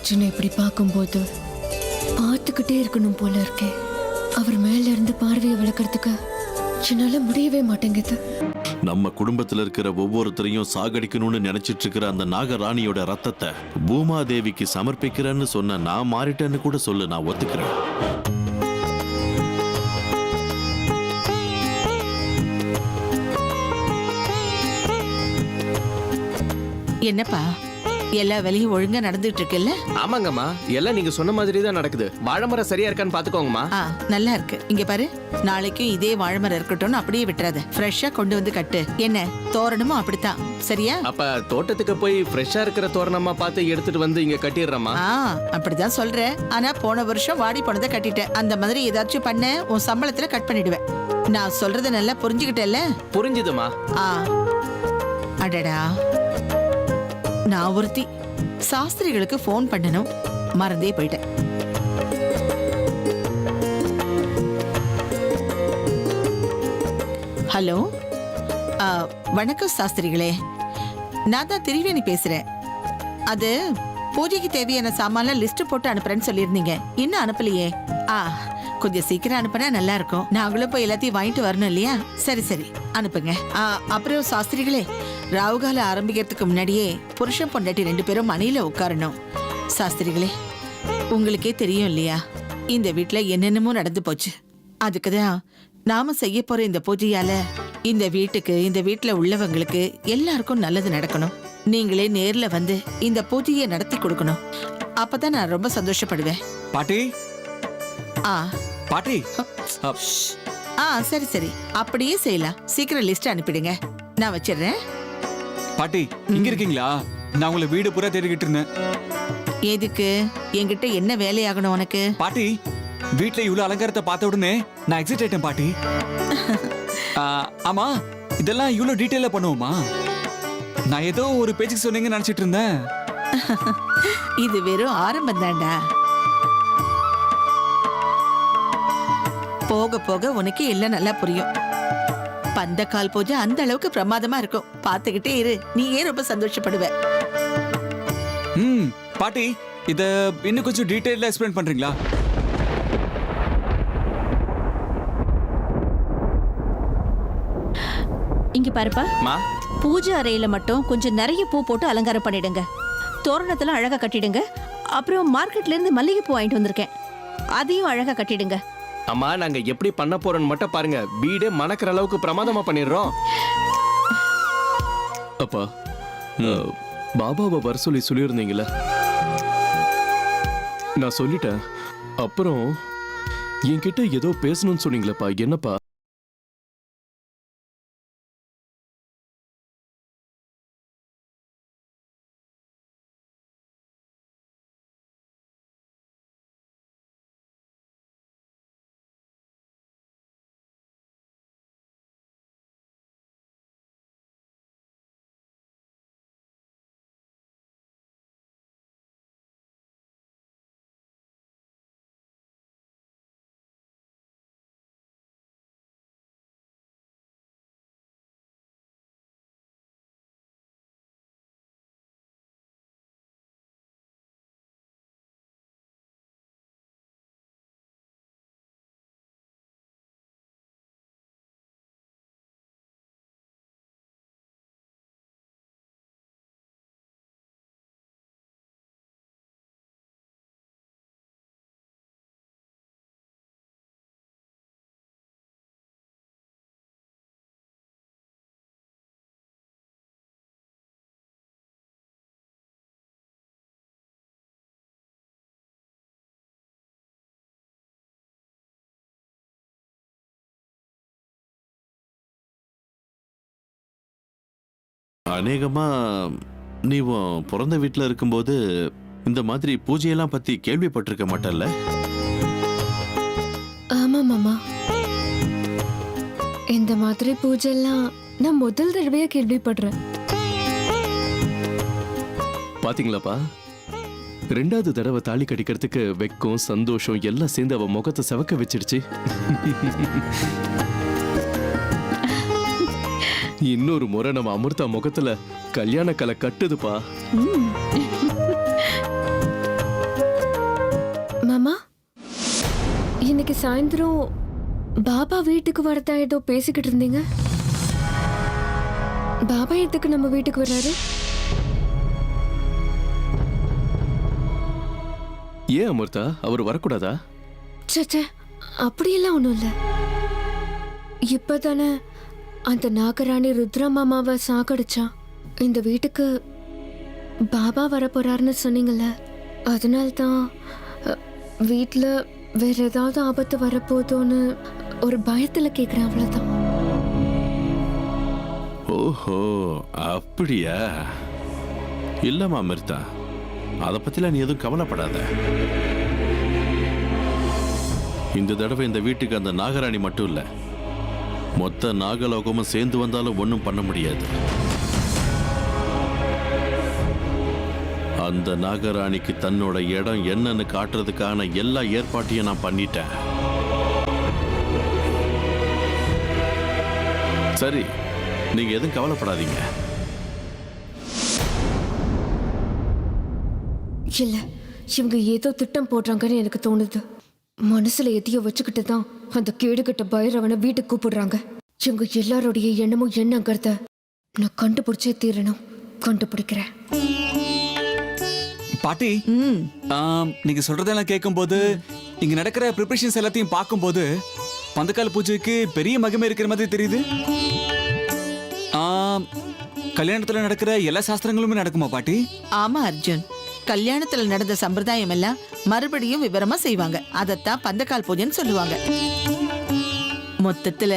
அர்ஜுனை இப்படி பார்க்கும்போது பார்த்துக்கிட்டே இருக்கணும் போல இருக்கே. அவர் மேல இருந்து பார்வையை விளக்கறதுக்கு என்னால முடியவே மாட்டேங்குது. நம்ம குடும்பத்துல இருக்கிற ஒவ்வொருத்தரையும் சாகடிக்கணும்னு நினைச்சிட்டு இருக்கிற அந்த நாகராணியோட ரத்தத்தை பூமாதேவிக்கு சமர்ப்பிக்கிறேன்னு சொன்ன நான் மாறிட்டேன்னு கூட சொல்லு, நான் ஒத்துக்கிறேன். என்னப்பா எல்லா வேலையும் ஒழுங்கா நடந்துட்டு இருக்குல்ல? ஆமாங்கம்மா, எல்லாம் நீங்க சொன்ன மாதிரி தான் நடக்குது. வாழைமரம் சரியா இருக்கான்னு பாத்துக்கோங்கம்மா. நல்லா இருக்கு. இங்க பாரு, நாளைக்கும் இதே வாழைமரம் இருக்கட்டும்னு அப்படியே விட்டுறாத. ஃப்ரெஷ்ஷா கொண்டு வந்து கட்டு. என்ன தோரணமும் அப்படித்தான், சரியா? அப்ப தோட்டத்துக்கு போய் ஃப்ரெஷ்ஷா இருக்கிற தோரணமா பார்த்து எடுத்துட்டு வந்து இங்க கட்டிடுறமா? அப்படிதான் சொல்றேன். ஆனா போன வருஷம் வாடி போனதை கட்டிட்டேன். அந்த மாதிரி ஏதாச்சும் பண்ண உன் சம்பளத்துல கட் பண்ணிடுவேன். நான் சொல்றத நல்லா புரிஞ்சுக்கிட்டேல்ல? புரிஞ்சுதுமா. அடடா, நான் ஒருத்தி சாஸ்திரிகளுக்கு போன் பண்ணணும், மறந்தே போயிட்டேன். ஹலோ, வணக்கம் சாஸ்திரிகளே. நான் தான் திரிவேணி பேசுறேன். அது பூஜைக்கு தேவையான சாமான லிஸ்ட் போட்டு அனுப்புறேன்னு சொல்லியிருந்தீங்க. இன்னும் அனுப்பலையே? கொஞ்சம் சீக்கிரம் அனுப்புனா நல்லா இருக்கும். நாங்களும் போய் எல்லாத்தையும் வாங்கிட்டு வரணும் இல்லையா? சரி சரி, அனுப்புங்க. அப்புறம் சாஸ்திரிகளே, ராவுகால ஆரம்பிக்கிறதுக்கு முன்னாடியே புருஷன் பொண்டாட்டி 2 பேரும் மனையில உட்காரணும். சாஸ்திரிகளே, உங்களுக்கே தெரியும் இல்லையா, இந்த வீட்டுல என்னென்னமோ நடந்து போச்சு. அதுக்குதான் நாம செய்ய போற இந்த பூஜையால இந்த வீட்டுக்கு, இந்த வீட்டுல உள்ளவங்களுக்கு எல்லாருக்கும் நல்லது நடக்கணும். நீங்களே நேர்ல வந்து இந்த பூஜையை நடத்தி கொடுக்கணும். அப்பதான் நான் ரொம்ப சந்தோஷப்படுவேன். பாட்டி, பாட்டி. சரி சரி, அப்படியே செய்யலாம். சீக்கிரம் லிஸ்ட் அனுப்பிடுங்க, நான் வச்சிடுறேன். பாட்டி, இங்க இருக்கீங்களா? நான் உங்களை வீடு பூரா தேடிக்கிட்டு இருந்தேன். எதுக்கு? என்கிட்ட என்ன வேலையாகணும் உனக்கு? பாட்டி, வீட்டுல இவ்வளவு அலங்காரத்தை பார்த்த உடனே நான் எக்ஸைட் ஆயிட்டேன் பாட்டி. ஆமா, இதெல்லாம் இவ்வளவு டீட்டெயிலா பண்ணுவோமா? நான் ஏதோ ஒரு பேச்சுக்கு சொன்னீங்கன்னு நினைச்சிட்டு இருந்தேன். இது வெறும் ஆரம்பம் தான்டா. போக போக உனக்கு எல்லாம் நல்லா புரியும். பந்தக்கால் பூஜை அந்த அளவுக்கு பிரமாதமா இருக்கும். பாத்துக்கிட்டே இரு, நீ ஏன் ரொம்ப சந்தோஷப்படுவ. பாட்டி, இத இன்னும் கொஞ்சம் டீடைலா எக்ஸ்பிளைன் பண்றீங்களா? இங்க பாருப்பா, பூஜை அறையில மட்டும் கொஞ்சம் நிறைய பூ போட்டு அலங்காரம் பண்ணிடுங்க. தோரணத்துல அழகா கட்டிடுங்க. அப்புறம் மார்க்கெட்ல இருந்து மல்லிகை பூ வாங்கிட்டு வந்திருக்கேன், அதையும் அழகா கட்டிடுங்க. அம்மா, நாங்க எப்படி பண்ண போறோம்னு மட்டும் பாருங்க. வீடே மணக்கிற அளவுக்கு பிரமாதமா பண்ணிடுறோம். அப்பா, பாபாவை வர சொல்லியிருந்தீங்களா? நான் சொல்லிட்டேன். அப்புறம் என்கிட்ட ஏதோ பேசணும்னு சொன்னீங்களேப்பா, என்னப்பா? அநேகமா நீ பிறந்த வீட்டில் இருக்கும்போது இந்த மாதிரி பூஜையெல்லாம் பத்தி கேள்விப்பட்டிருக்க மாட்டல்ல? ஆமா மாமா, இந்த மாதிரி பூஜைலாம் நான் முதல் தடவையா கேள்விப்படுறேன். பாத்தீங்களாப்பா, 2வது தடவை தாலி கட்டிக்கிறதுக்கு வெக்கம் சந்தோஷம் எல்லாம் சேர்ந்து அவ முகத்தை செவக்க வச்சிடுச்சு. இன்னொரு முறை நம்ம அமிர்தா முகத்துல கல்யாண கலை கட்டுதுப்பா. இன்னைக்கு சாயந்தரம் பாபா வீட்டுக்கு வரதா ஏதோ பேசிக்கிட்டு இருந்தீங்க. பாபா எதுக்கு நம்ம வீட்டுக்கு வர்றாரு? ஏன் அமிர்தா, அவர் வரக்கூடாதா? சச்சே, அப்படியெல்லாம் ஒன்றும் இல்லை. இப்பதானே அந்த நாகராணி ருத்ரா மாமாவை சாகடிச்சா. இந்த வீட்டுக்கு பாபா வரப்போறாருன்னு சொன்னீங்கல்ல, அதனால்தான் வீட்டில் வேற ஏதாவது ஆபத்து வரப்போதோன்னு ஒரு பயத்தில் கேட்குறேன், அவ்வளோதான். ஓஹோ, அப்படியா? இல்லம்மா அமிர்தா, அதை பத்திலாம் நீ எதுவும் கவலைப்படாத. இந்த தடவை இந்த வீட்டுக்கு அந்த நாகராணி மட்டும் இல்ல, மொத்த நாகலோகமும் சேர்ந்து வந்தாலும் ஒன்றும் பண்ண முடியாது. அந்த நாகராணிக்கு தன்னோட இடம் என்னன்னு காட்டுறதுக்கான எல்லா ஏற்பாட்டையும் நான் பண்ணிட்டேன். சரி, நீங்க எதுவும் கவலைப்படாதீங்க. இல்லை, இவங்க ஏதோ திட்டம் போடுறாங்கன்னு எனக்கு தோணுது. மனசுல எதையோ வச்சுக்கிட்டு தான் அந்த கேடுகட்ட பைரவனை வீட்டுக்கு கூப்பிடுறாங்க. இவங்க எல்லாரோடைய எண்ணமும் என்னங்கிறத நான் கண்டுபிடிச்சே தீரணும். கண்டுபிடிக்கிறேன். பாட்டி, நீங்க சொல்றதெல்லாம் கேட்கும்போது, இங்க நடக்கிற ப்ரிப்பரேஷன்ஸ் எல்லாத்தையும் பார்க்கும்போது பந்தக்கால் பூஜைக்கு பெரிய மகிமை இருக்கிற மாதிரி தெரியுது. கல்யாணத்துல நடக்கிற எல்லா சாஸ்திரங்களுமே நடக்குமா பாட்டி? ஆமா அர்ஜுன், கல்யாணத்துல நடந்த சம்பிரதாயம் எல்லாம் மறுபடியும் விவரமா செய்வாங்க. அதத்தான் பந்தக்கால் பூஜைன்னு சொல்லுவாங்க. மொத்தத்துல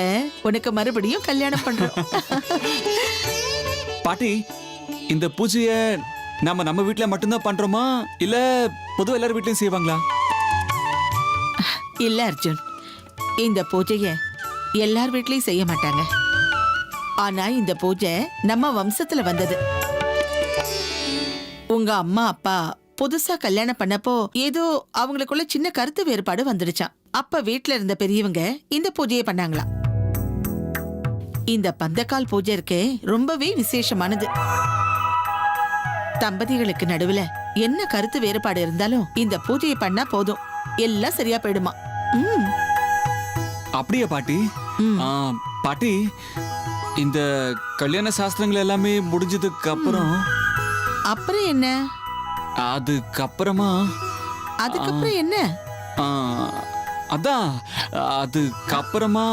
உனக்கு மறுபடியும் கல்யாணம் பண்றோம். பாட்டி, இந்த பூஜைய நம்ம வீட்ல மட்டும்தான் பண்றோமா, இல்ல பொதுவா எல்லார் வீட்லயும் செய்வாங்களா? இல்ல அர்ஜுன், இந்த பூஜைய எல்லார் வீட்லயும் செய்ய மாட்டாங்க. ஆனா இந்த பூஜை நம்ம வம்சத்துல வந்தது. உங்க அம்மா அப்பா புதுசா கல்யாணம் பண்ணப்போ ஏதோ அவங்களுக்குள்ள சின்ன கருத்து வேறுபாடு வந்துடுச்சாம். அப்ப வீட்ல இருந்த பெரியவங்க இந்த பூஜையை பண்ணாங்களாம். இந்த பந்தக்கால் பூஜை இருக்கே, ரொம்பவே விசேஷமானது. தம்பதிகளுக்கு நடுவுல என்ன கருத்து வேறுபாடு இருந்தாலும் இந்த பூஜையை பண்ணா போதும், எல்லாம் சரியா போயிடுமா. அப்படியா பாட்டி? பாட்டி, இந்த கல்யாண சாஸ்திரங்கள் எல்லாமே முடிஞ்சதுக்கு அப்புறம் அப்புறம் என்ன? அதுக்கப்புறமா அதுக்கப்புறம் என்ன? அதான், அதுக்கப்புறமா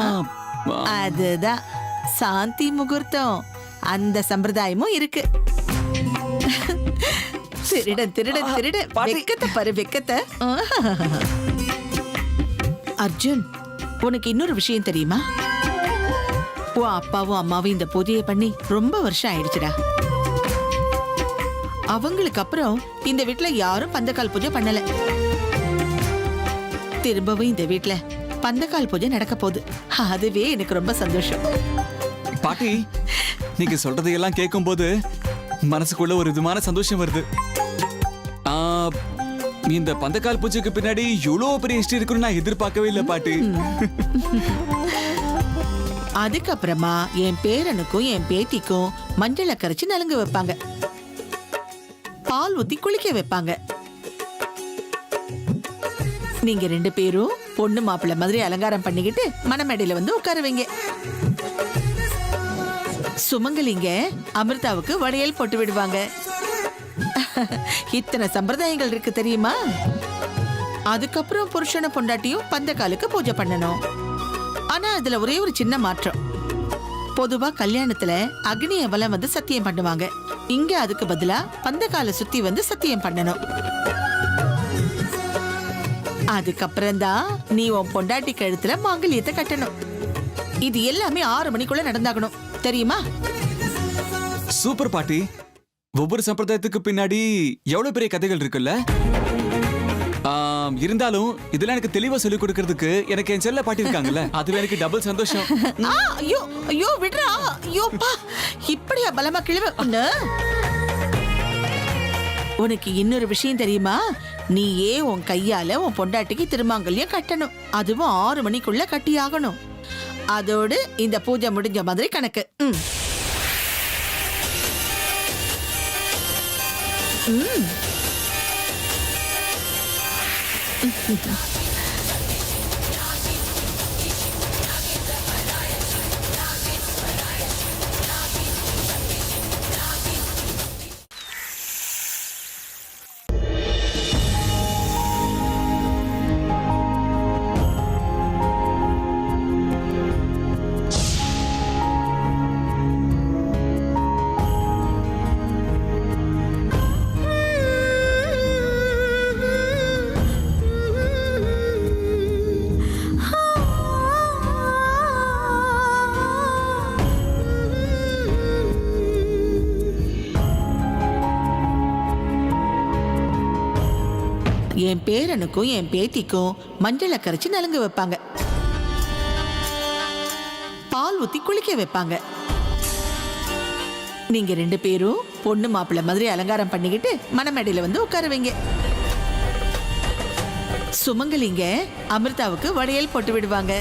அதுதான் சாந்தி முகூர்த்தம். அந்த சம்பிரதாயமும் இருக்கு. திருடன் திருடன் திருடன், வெக்கத்தை பாரு வெக்கத்தை. அர்ஜுன், உனக்கு இன்னொரு விஷயம் தெரியுமா? உன் அப்பாவும் அம்மாவும் இந்த பூஜையை பண்ணி ரொம்ப வருஷம் ஆயிடுச்சுடா. அவங்களுக்கு அப்புறம் இந்த வீட்ல யாரும் பந்தக்கால் பூஜை பண்ணல. திரும்பவும் இந்த வீட்ல பந்தக்கால் பூஜை நடக்க போகுது. அதுவே எனக்கு ரொம்ப சந்தோஷம். பாட்டி, நீங்க சொல்றதையெல்லாம் கேட்கும்போது மனசுக்குள்ள ஒரு விதமான சந்தோஷம் வருது. இந்த பந்தக்கால் பூஜைக்கு பின்னாடி இவ்வளவு பெரிய ஹிஸ்டரி இருக்குன்னு நான் எதிர்பார்க்கவே இல்லை பாட்டி. அதுக்கப்புறமா என் பேரனுக்கும் என் பேத்திக்கும் மஞ்சளை கரைச்சு நலுங்கு வைப்பாங்க, பால் ஊத்தி குளிக்க வைப்பாங்க. நீங்க 2 பேரும் பொண்ணு மாப்பிள்ளை மாதிரி அலங்காரம் பண்ணிக்கிட்டு மணமேடையில வந்து உட்காருவீங்க. சுமங்கலிங்க அமிர்தாவுக்கு வளையல் போட்டு விடுவாங்க. இத்தனை சம்பிரதாயங்கள் இருக்கு தெரியுமா? அதுக்கப்புறம் புருஷனை பொண்டாட்டியும் பந்தக்காலுக்கு பூஜை பண்ணணும். ஆனா அதுல ஒரே ஒரு சின்ன மாற்றம். பொதுவா கல்யாணத்துல அக்னிய வலம் வந்து சத்தியம் பண்ணுவாங்க. இங்க அதுக்கு பதிலா பந்தக்கால சுத்தி வந்து சத்தியம் பண்ணணும். அதுக்கப்புறம் தான் நீ உன் பொண்டாட்டி கழுத்துல மாங்கல்யத்தை கட்டணும். இது எல்லாமே 6 மணிக்குள்ள நடந்தாகணும், தெரியுமா? சூப்பர் பாட்டி. ஒவ்வொரு சம்பிரதாயத்துக்கு பின்னாடி எவ்வளவு பெரிய கதைகள் இருக்குல்ல. இருந்தாலும் இதெல்லாம் எனக்கு தெளிவா சொல்லிக் கொடுக்கிறதுக்கு எனக்கு என் செல்ல பாட்டி இருக்காங்கல்ல, அதுவே எனக்கு டபுள் சந்தோஷம். ஐயோ ஐயோ விடுறா. ஐயோப்பா, இப்படியா பலமா கிழவ. உனக்கு இன்னொரு விஷயம் தெரியுமா? நீயே உன் கையால உன் பொண்டாட்டிக்கு திருமாங்கல்யம் கட்டணும். அதுவும் 6 மணிக்குள்ள கட்டி ஆகணும். அதோடு இந்த பூஜை முடிஞ்ச மாதிரி கணக்கு. என் பேரனுக்கும் என் பேத்திக்கும் மஞ்சளை கரைச்சி நலுங்கு வைப்பாங்க, பால் ஊத்தி குளிக்க வைப்பாங்க. நீங்க 2 பேரும் பொண்ணு மாப்பிள்ளை மாதிரி அலங்காரம் பண்ணிக்கிட்டு மணமேடையில வந்து உட்காருவீங்க. சுமங்கலிங்க அமிர்தாவுக்கு வளையல் போட்டு விடுவாங்க.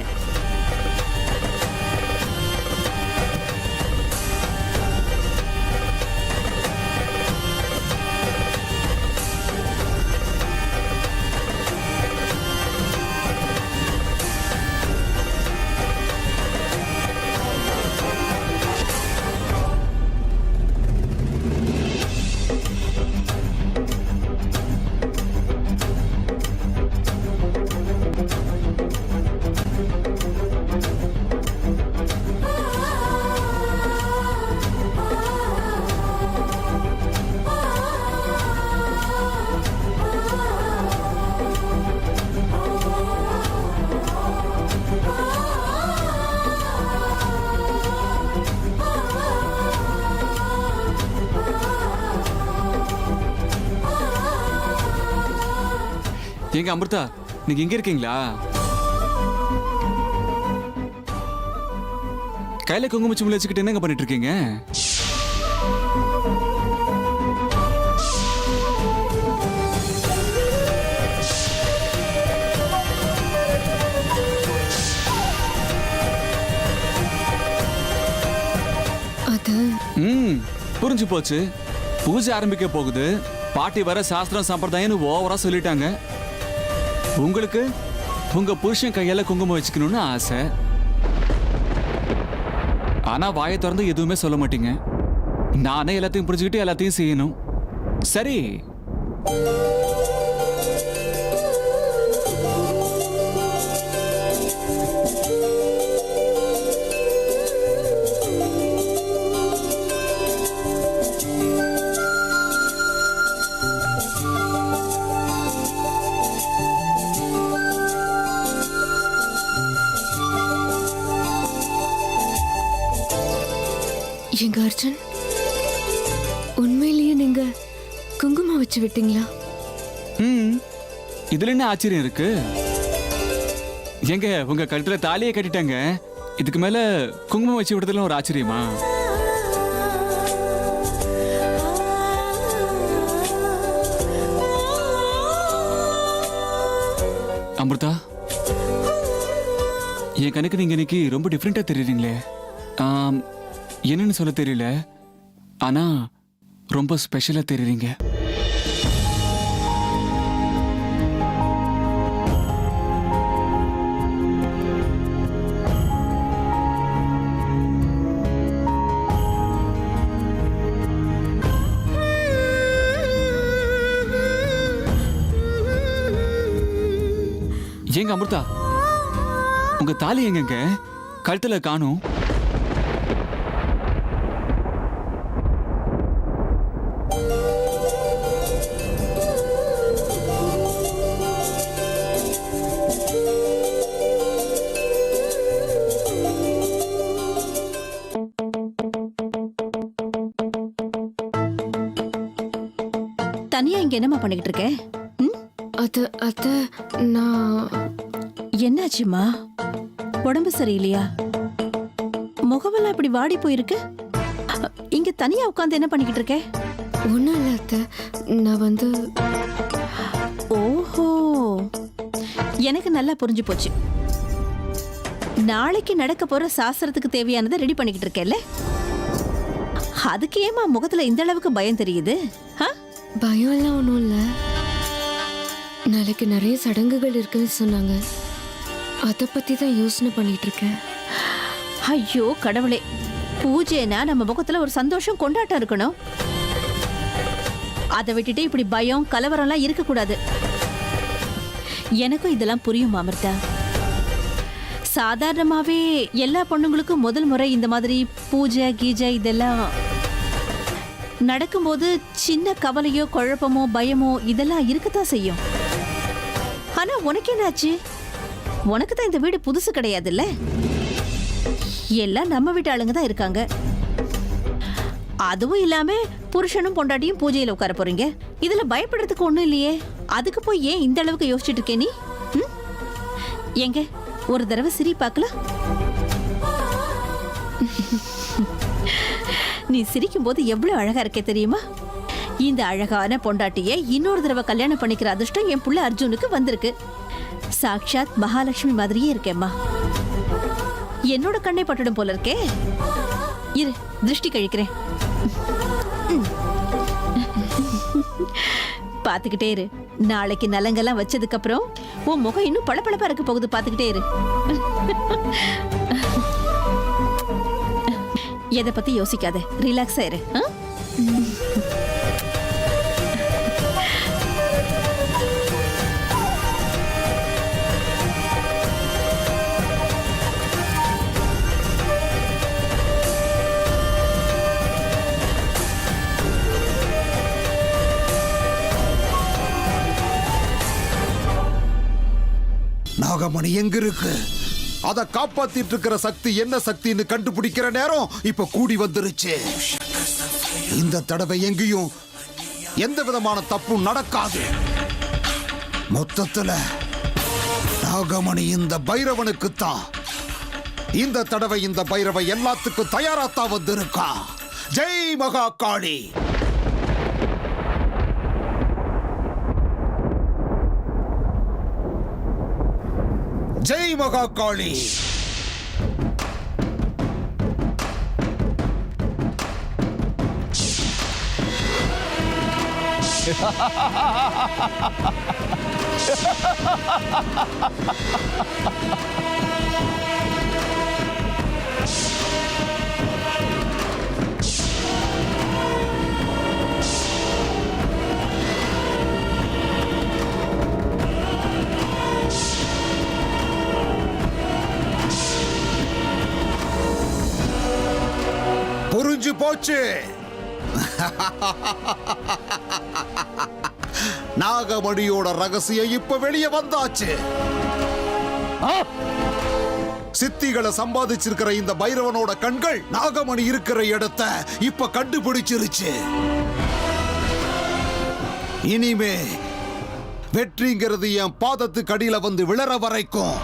எங்க அமிர்தா, நீங்க இங்க இருக்கீங்களா? கையில குங்குமச்சிமிழ் வச்சுக்கிட்டு என்னங்க பண்ணிட்டு இருக்கீங்க? அது புரிஞ்சு போச்சு. பூஜை ஆரம்பிக்க போகுது. பாட்டி வர சாஸ்திரம் சம்பிரதாயம்னு ஓவரா சொல்லிட்டாங்க. உங்களுக்கு உங்க புருஷன் கையால குங்குமம் வச்சுக்கணும்னு ஆசை. ஆனா வாயை திறந்து எதுவுமே சொல்ல மாட்டீங்க. நானே எல்லாத்தையும் புரிஞ்சுக்கிட்டு எல்லாத்தையும் செய்யணும். சரி, எங்க அர்ஜுன், உண்மையிலேயே நீங்க குங்குமம் வச்சு விட்டீங்களா? இதுல என்ன ஆச்சரியம் இருக்கு? எங்க உங்க கழுத்துல தாலியை கட்டிட்டாங்க. இதுக்கு மேல குங்குமம் வச்சு விடுறதுல ஒரு ஆச்சரியமா? அமிர்தா, என் கணக்கு நீங்க இன்னைக்கு ரொம்ப டிஃப்ரெண்டா தெரியுறீங்களே. என்னன்னு சொல்ல தெரியல, ஆனா ரொம்ப ஸ்பெஷலா தெரியுறீங்க. ஏங்க அமிர்தா, உங்க தாலி எங்கங்க? கழுத்துல காணும். தனியா இங்க என்னம்மா பண்ணிக்கிட்டு இருக்க? அது நான் என்னாச்சுமா? உடம்பு சரியில்லையா? முகமெல்லாம் இப்படி வாடி போயிருக்கு. இங்க தனியா உட்கார்ந்து என்ன பண்ணிக்கிட்டு இருக்க? ஒன்றும் இல்லை அத்தை, நான் வந்து ஓஹோ, எனக்கு நல்லா புரிஞ்சு போச்சு. நாளைக்கு நடக்க போற சாஸ்திரத்துக்கு தேவையானதை ரெடி பண்ணிக்கிட்டு இருக்கேல்ல, அதுக்கு ஏமா முகத்துல இந்த அளவுக்கு பயம் தெரியுது? பயம் எல்லாம் ஒன்றும் இல்லை. நாளைக்கு நிறைய சடங்குகள் இருக்குன்னு சொன்னாங்க, அதை பத்தி தான் யோசனை பண்ணிட்டு இருக்கேன். ஐயோ கடவுளே, பூஜைனா நம்ம முகத்துல ஒரு சந்தோஷம் கொண்டாட்டம் இருக்கணும். அதை விட்டுட்டு இப்படி பயம் கலவரம்லாம் இருக்கக்கூடாது. எனக்கும் இதெல்லாம் புரியும் அமிர்தா. சாதாரணமாவே எல்லா பொண்ணுங்களுக்கும் முதல் முறை இந்த மாதிரி பூஜை கீஜை இதெல்லாம் நடக்கும்போது சின்ன கவலையோ குழப்பமோ பயமோ இதெல்லாம் இருக்கத்தான் செய்யும். ஆனா உனக்கு என்னாச்சு? உனக்கு தான் இந்த வீடு புதுசு கிடையாதுல்ல, எல்லாம் நம்ம வீட்டு ஆளுங்க தான் இருக்காங்க. அதுவும் இல்லாம புருஷனும் பொண்டாட்டியும் பூஜையில உட்கார போறீங்க. இதுல பயப்படுறதுக்கு ஒண்ணும் இல்லையே. அதுக்கு போய் ஏன் இந்த அளவுக்கு யோசிச்சுட்டு இருக்கே நீ? ம்? எங்க ஒரு தடவை சிரி பார்க்கலாம். நீ சிரிக்கும் போது எவ்வளவு அழகா இருக்கே தெரியுமா? இந்த அழகான பொண்டாட்டிய இன்னொரு தடவை கல்யாணம் பண்ணிக்கிற அதிர்ஷ்டம் என் புள்ள அர்ஜுனுக்கு வந்திருக்கு. சாக்ஷாத் மகாலட்சுமி மாதிரியே இருக்கேம்மா. என்னோட கண்ணை பட்டுடும் போல இருக்கே. இரு, திருஷ்டி கழிக்கிறேன். பாத்துக்கிட்டே இரு. நாளைக்கு நலங்கெல்லாம் வச்சதுக்கு அப்புறம் உன் முகம் இன்னும் பளபளப்பா இருக்க போகுது. பாத்துக்கிட்டே இரு. எதை பத்தி யோசிக்காத, ரிலாக்ஸா இரு. நாகமணி எங்க இருக்கு? அத காப்பாத்திட்டு இருக்கிற சக்தி என்ன சக்தின்னு கண்டுபிடிக்கிற நேரம் இப்ப கூடி வந்துருச்சு. இந்த தடவை எங்கேயும் எந்த விதமான தப்பும் நடக்காது. மொத்தத்துல நாகமணி இந்த பைரவனுக்குத்தான். இந்த தடவை இந்த பைரவ எல்லாத்துக்கும் தயாராத்தான் வந்திருக்கா. ஜெய் மகா காளி. ஜெய் மகா காளி. புரிஞ்சு போச்சு. நாகமணியோட ரகசியம் இப்ப வெளியே வந்தாச்சு. சித்திகளை சம்பாதிச்சிருக்கிற இந்த பைரவனோட கண்கள் நாகமணி இருக்கிற இடத்தை இப்ப கண்டுபிடிச்சிருச்சு. இனிமே வெற்றிங்கிறது என் பாதத்துக்கு அடியில வந்து விழற வரைக்கும்,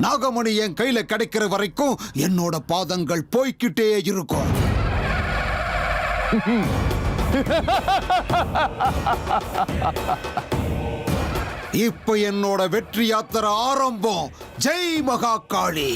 நாகமணி என் கையில கிடைக்கிற வரைக்கும் என்னோட பாதங்கள் போய்கிட்டே இருக்கும். இப்ப என்னோட வெற்றி யாத்திரை ஆரம்பம். ஜெய் மகா காளி.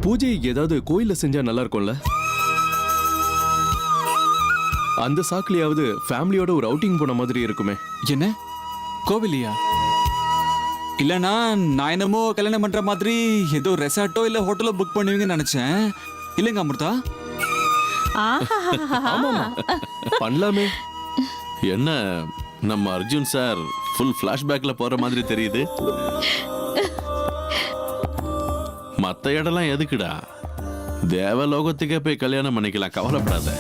பூஜை ஏதாவது கோயில்ல செஞ்சா நல்லா இருக்கும்ல? அந்த சாக்குலயாவது ஃபேமிலியோட ஒரு அவுட்டிங் போன மாதிரி இருக்குமே. என்ன கோவிலியா? இல்லனா நான் என்னமோ கல்யாணம் பண்ற மாதிரி ஏதோ ரெசார்ட்டோ இல்ல ஹோட்டலோ புக் பண்ணுவீங்கன்னு நினைச்சேன். இல்லங்க அமிர்தா? ஆமாமா, பண்ணலாமே. என்ன நம்ம அர்ஜுன் சார் ஃபுல் ஃபிளாஷ்பேக்ல போற மாதிரி தெரியுது. மத்த இடம்லாம் எதுக்குடா? தேவலோகத்துக்கே போய் கல்யாணம் பண்ணிக்கலாம், கவலைப்படாத.